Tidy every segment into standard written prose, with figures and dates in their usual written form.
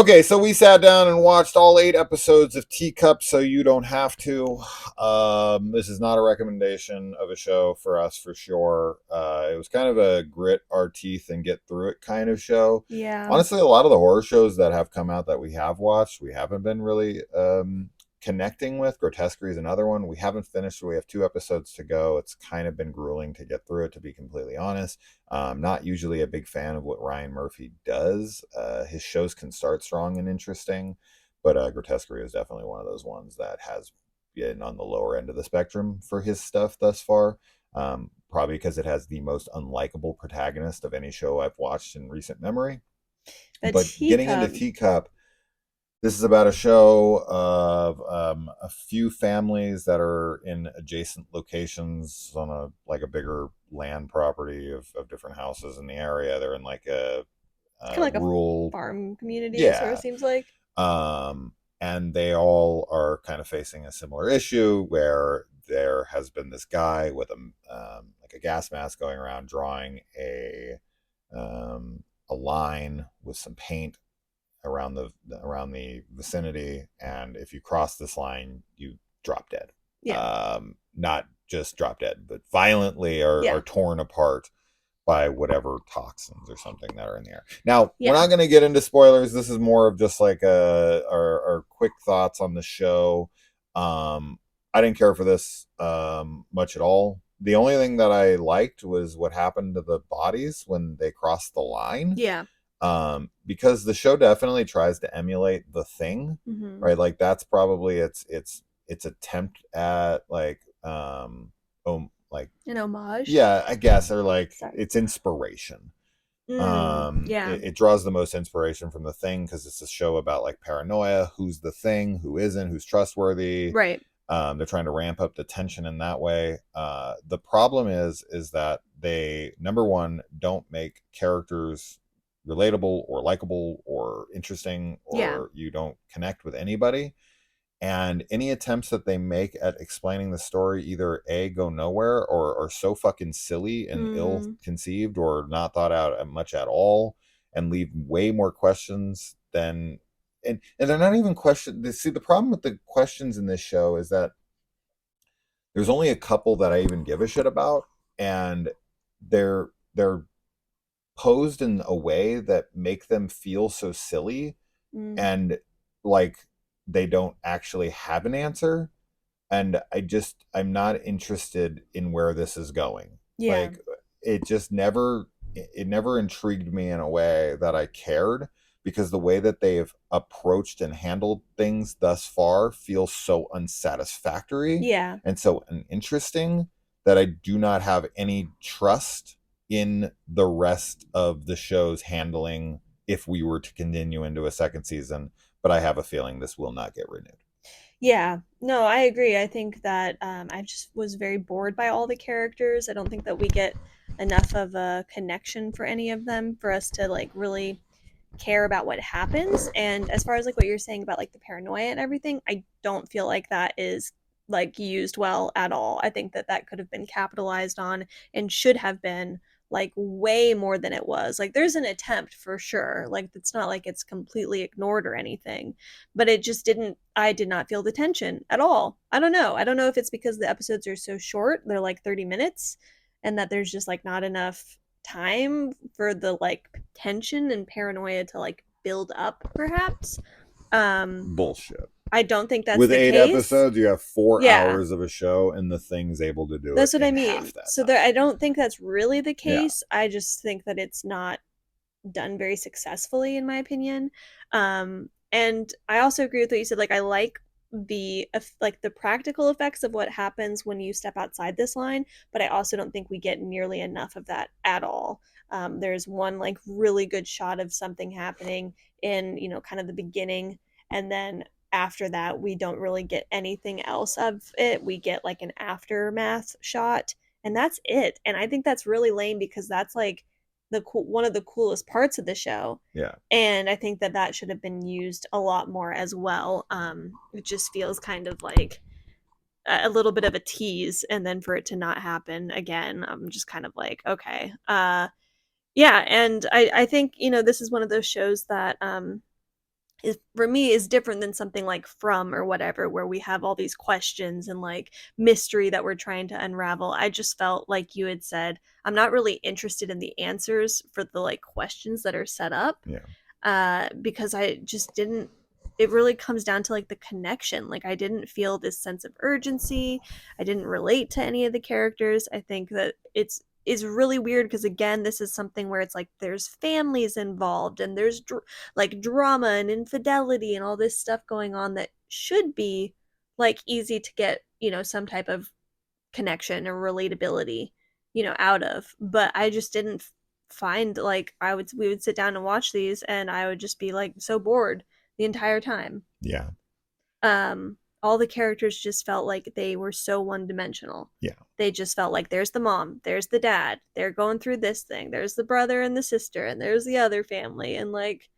Okay, so we sat down and watched all 8 episodes of Teacup, so you don't have to. This is not a recommendation of a show for us for sure. It was kind of a grit our teeth and get through it kind of show. Yeah. Honestly, a lot of the horror shows that have come out that we have watched, we haven't been really connecting with. Grotesquerie is another one. We haven't finished. We have 2 episodes to go. It's kind of been grueling to get through it, to be completely honest. Not usually a big fan of what Ryan Murphy does. His shows can start strong and interesting, but Grotesquerie is definitely one of those ones that has been on the lower end of the spectrum for his stuff thus far. Probably because it has the most unlikable protagonist of any show I've watched in recent memory. A But getting into teacup. Teacup, this is about a show of a few families that are in adjacent locations on a bigger land property of different houses in the area. They're in like It's kind a of like a rural, farm community, sort of yeah, seems like. um, and they all are kind of facing a similar issue where there has been this guy with like a gas mask going around drawing a line with some paint around the vicinity, and if you cross this line, you drop dead. Yeah. Not just drop dead, but violently are Yeah. torn apart by whatever toxins or something that are in the air. Now, we're Yeah. not going to get into spoilers. This is more of just like our quick thoughts on the show. I didn't care for this much at all. The only thing that I liked was what happened to the bodies when they crossed the line, Yeah. because the show definitely tries to emulate The Thing, Hmm. right? Like that's probably its attempt at like, An homage. yeah, I guess, or like Sorry. its inspiration. Yeah. It draws the most inspiration from The Thing because it's a show about like paranoia, who's the thing, who isn't, who's trustworthy. Right. They're trying to ramp up the tension in that way. The problem is that they, number one, don't make characters relatable or likable or interesting, Yeah. or you don't connect with anybody. And any attempts that they make at explaining the story either A, go nowhere, or are so fucking silly and ill Mm. conceived or not thought out much at all, and leave way more questions than, and they're not even questions. See, the problem with the questions in this show is that there's only a couple that I even give a shit about, and they're posed in a way that make them feel so silly, Mm. and like they don't actually have an answer. And I'm not interested in where this is going. Yeah. Like, it just never it never intrigued me in a way that I cared, because the way that they've approached and handled things thus far feels so unsatisfactory Yeah. and so uninteresting that I do not have any trust in the rest of the show's handling if we were to continue into a second season. But I have a feeling this will not get renewed. Yeah. No, I agree. I think that I just was very bored by all the characters. I don't think that we get enough of a connection for any of them for us to like really care about what happens. And as far as like what you're saying about like the paranoia and everything, I don't feel like that is like used well at all. I think that that could have been capitalized on and should have been like way more than it was. Like there's an attempt for sure. Like it's not like it's completely ignored or anything, but it just didn't I did not feel the tension at all. I don't know. I don't know if it's because the episodes are so short. They're like 30 minutes and that there's just like not enough time for the like tension and paranoia to like build up perhaps. um Bullshit. I don't think that's With the 8 episodes, case. you have four Yeah, hours of a show, and The Thing's able to do it that's what I in mean. half that So there time. I don't think that's really the Yeah. case. I just think that it's not done very successfully in my opinion. And I also agree with what you said. Like I like like the practical effects of what happens when you step outside this line, but I also don't think we get nearly enough of that at all. There's one like really good shot of something happening in kind of the beginning, and then after that we don't really get anything else of it. We get like an aftermath shot, and that's it. And I think that's really lame because that's like one of the coolest parts of the show, Yeah. and I think that that should have been used a lot more as well. It just feels kind of like a little bit of a tease, and then for it to not happen again, I'm just kind of like, okay. Yeah, and I think this is one of those shows that is for me is different than something like From or whatever, where we have all these questions and like mystery that we're trying to unravel. I just felt like you had said, I'm not really interested in the answers for the like questions that are set up, Yeah. because I just didn't. It really comes down to like the connection. Like I didn't feel this sense of urgency. I didn't relate to any of the characters. I think that it's is really weird because again this is something where it's like there's families involved and there's like drama and infidelity and all this stuff going on that should be like easy to get, some type of connection or relatability, out of. But I just didn't find like we would sit down and watch these and I would just be like so bored the entire time. Yeah. All the characters just felt like they were so one dimensional. Yeah. They just felt like there's the mom, there's the dad, they're going through this thing, there's the brother and the sister, and there's the other family, and like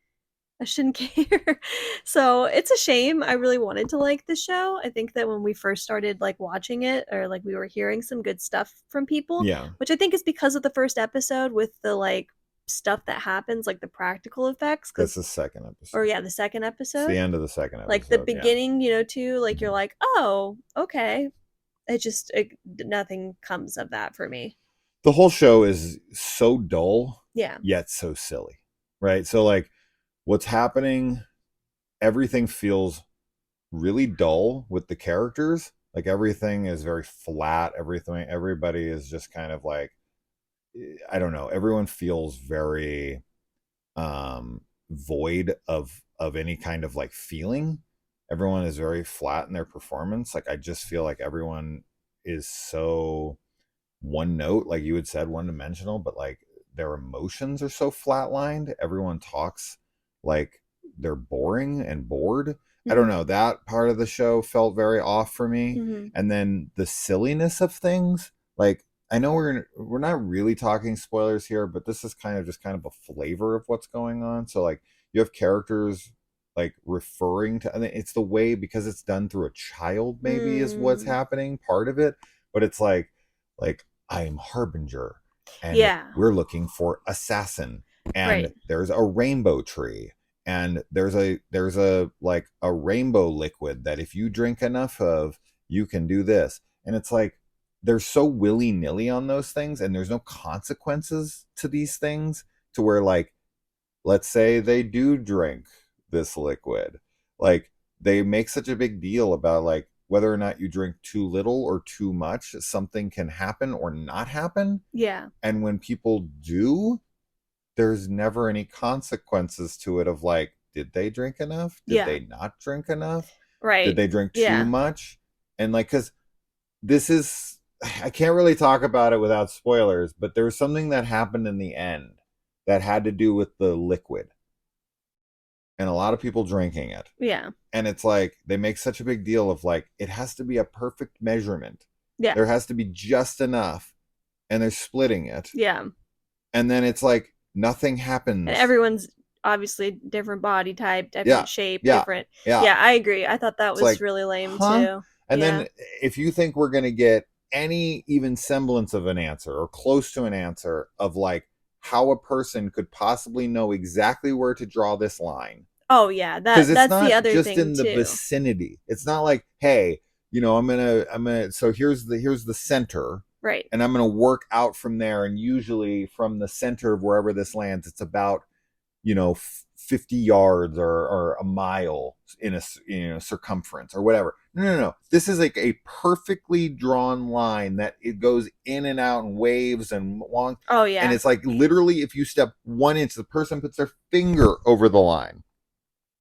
I shouldn't care. So it's a shame. I really wanted to like the show. I think that when we first started like watching it, or like we were hearing some good stuff from people, Yeah. which I think is because of the first episode with the like stuff that happens, like the practical effects. That's Because, the second or episode. yeah, the second It's the episode, end of the second like the episode. Yeah. beginning, too. Like you're Mhm. like, oh, okay. Nothing comes of that for me. The whole show is so dull, Yeah. yet so silly, right? So like, what's happening? Everything feels really dull with the characters. Like everything is very flat. Everybody is just kind of like, I don't know. Everyone feels very void of any kind of like feeling. Everyone is very flat in their performance. Like I just feel like everyone is so one note, like you had said, one dimensional, but like their emotions are so flatlined. Everyone talks like they're boring and bored. I don't Mm-hmm. know. That part of the show felt very off for me. Mm-hmm. And then the silliness of things, like I know we're not really talking spoilers here, but this is kind of just kind of a flavor of what's going on. So like you have characters like referring to, I mean, it's the way because it's done through a child maybe is what's Mm. happening, part of it, but it's like I am Harbinger, and Yeah. we're looking for assassin, and Right. there's a rainbow tree, and there's a like a rainbow liquid that if you drink enough of, you can do this, and it's like they're so willy nilly on those things, and there's no consequences to these things to where like let's say they do drink this liquid, like they make such a big deal about like whether or not you drink too little or too much, something can happen or not happen. Yeah. And when people do, there's never any consequences to it of like, did they drink enough? Did Yeah. they not drink enough? Did Right. they drink too Yeah. much? And like, because this is, I can't really talk about it without spoilers, but there was something that happened in the end that had to do with the liquid and a lot of people drinking it. Yeah. And it's like they make such a big deal of like it has to be a perfect measurement. Yeah. There has to be just enough, and they're splitting it. Yeah. And then it's like nothing And happens. everyone's obviously different body type, Yeah. different shape, Yeah. different. Yeah. Yeah, I agree. I thought that It's was like, really lame huh? too. And Yeah. then if you think we're going to get any even semblance of an answer or close to an answer of like how a person could possibly know exactly where to draw this line, Oh yeah, because it's that's the not other just thing in the too. vicinity. It's not like, hey, I'm gonna so here's the center, Right. and I'm gonna work out from there, and usually from the center of wherever this lands, it's about 50 yards or a mile in a circumference or whatever. No. This is like a perfectly drawn line that it goes in and out and waves and long. Oh And yeah. it's like literally if you step 1 inch, the person puts their finger over the line,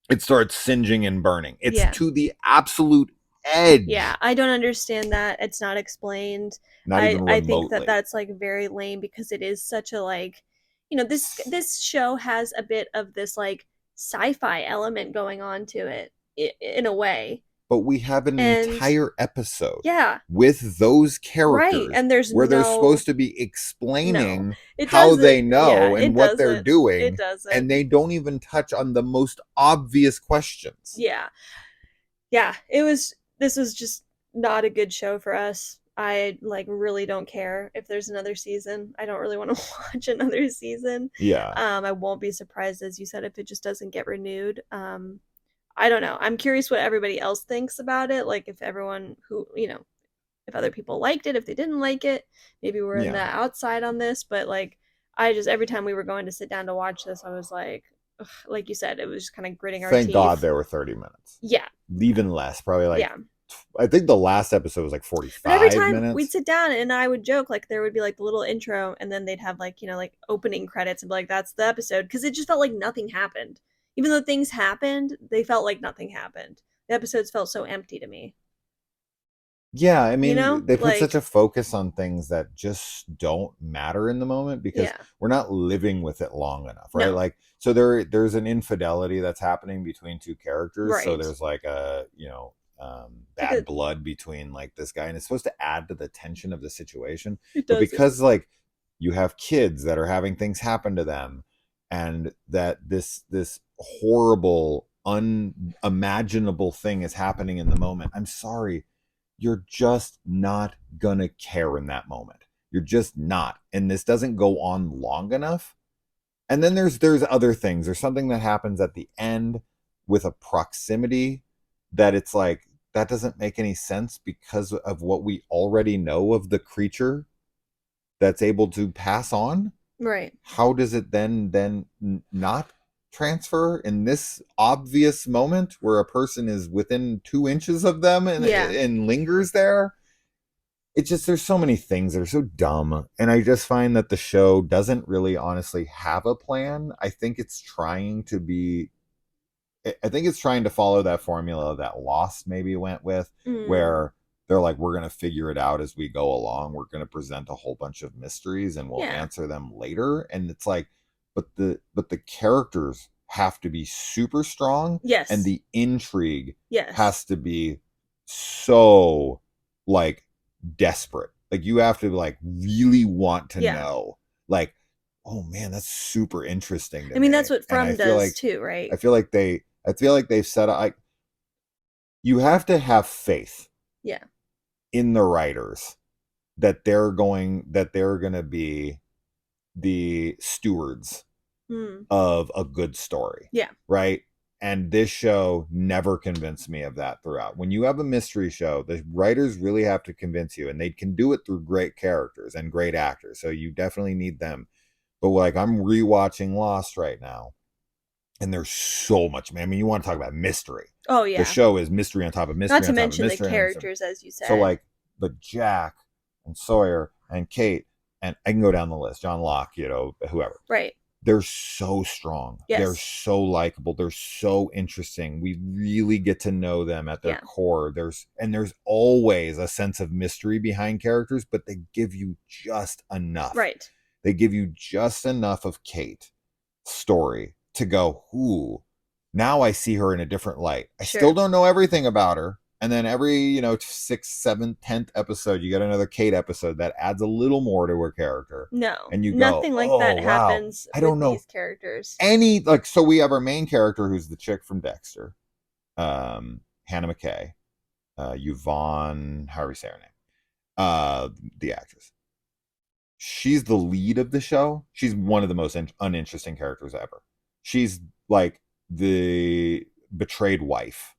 it starts singeing and burning. It's Yeah. to the absolute edge. Yeah, I don't understand that. It's not explained. Not I even I think that remotely. that's like very lame because it is such a like, this show has a bit of this like sci-fi element going on to it in a way. But we have an And entire episode yeah, with those right. characters And there's where they're no supposed to be no. explaining It how they doesn't. Yeah, know and it what they're doesn't. It doing, doesn't. and they don't even touch on the most obvious questions. Yeah. Yeah, this was just not a good show for us. I like really don't care if there's another season. I don't really want to watch another season. Yeah. I won't be surprised, as you said, if it just doesn't get renewed. I don't know. I'm curious what everybody else thinks about it. Like if everyone who, if other people liked it, if they didn't like it, maybe we're in the Yeah. outside on this. But like, I just every time we were going to sit down to watch this, I was like, ugh, like you said, it was just kind of gritting our Thank God teeth. there were 30 minutes. Yeah, Even less, probably like, yeah. I think the last episode was like But every 45 time we'd minutes. sit down and I would joke, like there would be like the little intro and then they'd have like, like opening credits and be like, that's the episode. Because it just felt like nothing happened. Even though things happened, they felt like nothing happened. The episodes felt so empty to me. Yeah, I mean, they put such Like, a focus on things that just don't matter in the moment because yeah. we're not living with it long enough, right? No. Like, so there's an infidelity that's happening between two characters. So Right. there's like a, It's like bad blood between like this guy, and it's supposed to add to the tension of the situation. it But doesn't. because like you have kids that are having things happen to them, and that this horrible, unimaginable thing is happening in the moment. I'm sorry, you're just not gonna care in that moment. You're just not. And this doesn't go on long enough. And then there's other things. There's something that happens at the end with a proximity that it's like that doesn't make any sense because of what we already know of the creature that's able to pass on. Right. How does it then not transfer in this obvious moment where a person is within 2 inches of them Yeah. and lingers there? It just, there's so many things that are so dumb, and I just find that the show doesn't really honestly have a plan. I think it's trying to follow that formula that Lost maybe went with, Mm. where they're like, we're going to figure it out as we go along. We're going to present a whole bunch of mysteries and we'll Yeah. answer them later. And it's like, but the characters have to be super strong, and Yes. the intrigue Yes. has to be so like desperate. Like you have to like really want to Yeah. know. Like, oh man, that's super interesting I to mean, that's me. what And From does too, right? I feel like they've set up. You have to have faith Yeah. in the writers that they're going to be the stewards Mm. of a good story, Yeah. right? And this show never convinced me of that throughout. When you have a mystery show, the writers really have to convince you, and they can do it through great characters and great actors. So you definitely need them. But like I'm rewatching Lost right now, and there's so much, man. I mean, you want to talk about mystery. Oh The yeah. show is mystery on top of Not mystery to on top of mention the mystery. characters, as you So said. like, but Jack and Sawyer and Kate, and I can go down the list, John Locke, whoever. Right. They're so strong. They're Yes. so likable. They're so interesting. We really get to know them at their Yeah. core. There's always a sense of mystery behind characters, but they give you just enough. Right. They give you just enough of Kate story to go, ooh, now I see her in a different light. I still Sure. don't know everything about her. And then every, 6th, 7th, 10th episode, you get another Kate episode that adds a little more to her character. No. And you go, Nothing like oh, that wow. happens I don't with know these characters. any, like, so we have our main character who's the chick from Dexter, Hannah McKay, Yvonne, however you say her name, the actress. She's the lead of the show. She's one of the most uninteresting characters ever. She's like the betrayed wife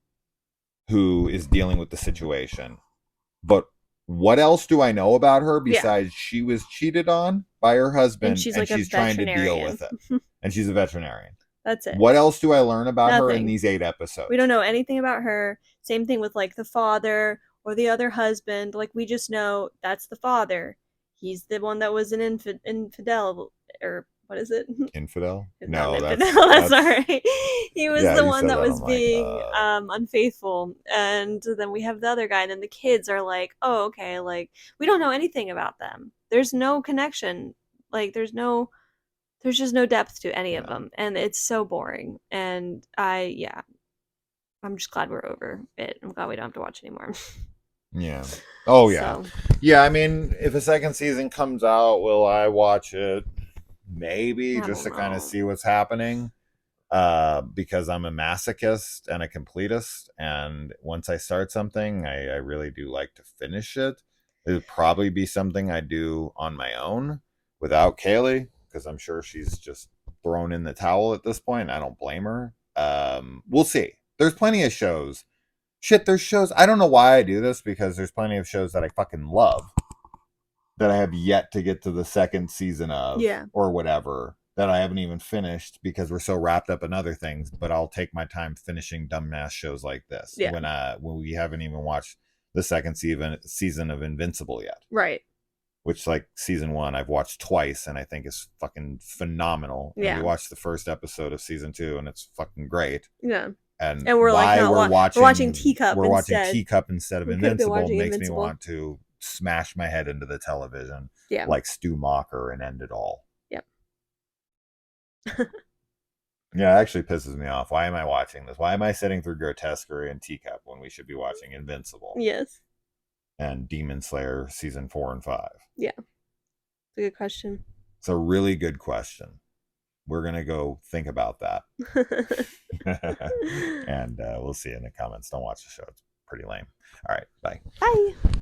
who is dealing with the situation. But what else do I know about her Yeah. besides she was cheated on by her And husband she's and like a she's trying to deal veterinarian. with it? And she's a veterinarian. That's it. What else do I learn about her in Nothing. these 8 We episodes? don't know anything about her. Same thing with like the father or the other husband. Like we just know that's the father. He's the one that was an infidel, or what is it? Infidel? He's not an No, infidel. that's That's all that's right. He was yeah, the you one said that that. was I'm like, being unfaithful, and then we have the other guy, and then the kids are like, "Oh, okay." Like we don't know anything about them. There's no connection. Like there's just no depth to any of no. them, and it's so boring. And yeah, I'm just glad we're over it. I'm glad we don't have to watch anymore. Yeah. Oh yeah. So Yeah, I mean, if a second season comes out, will I watch it? Maybe I just don't to kind of know. see what's happening. Because I'm a masochist and a completist, and once I start something, I really do like to finish it. It would probably be something I do on my own without Kaylee, because I'm sure she's just thrown in the towel at this point. I don't blame her. We'll see. There's plenty of shows. Shit, there's shows. I don't know why I do this, because there's plenty of shows that I fucking love that I have yet to get to the second season of, Yeah. or whatever, that I haven't even finished because we're so wrapped up in other things. But I'll take my time finishing dumbass shows like this, Yeah. when we haven't even watched the second season of Invincible yet. Right. Which, like, season 1 I've watched twice and I think is fucking phenomenal. Yeah. And we watched the first episode of season 2 and it's fucking great. Yeah. And we're why like, we're watching Teacup. We're watching instead. Teacup instead of We could've been Invincible watching makes Invincible. me want to smash my head into the television, Yeah. like Stu Mocker, and end it all. Yep. Yeah, it actually pisses me off. Why am I watching this? Why am I sitting through Grotesquerie and Teacup when we should be watching Invincible? Yes. And Demon Slayer season 4 and 5? Yeah. It's a good question. It's a really good question. We're going to go think about that. And we'll see you in the comments. Don't watch the show. It's pretty lame. All right. Bye. Bye.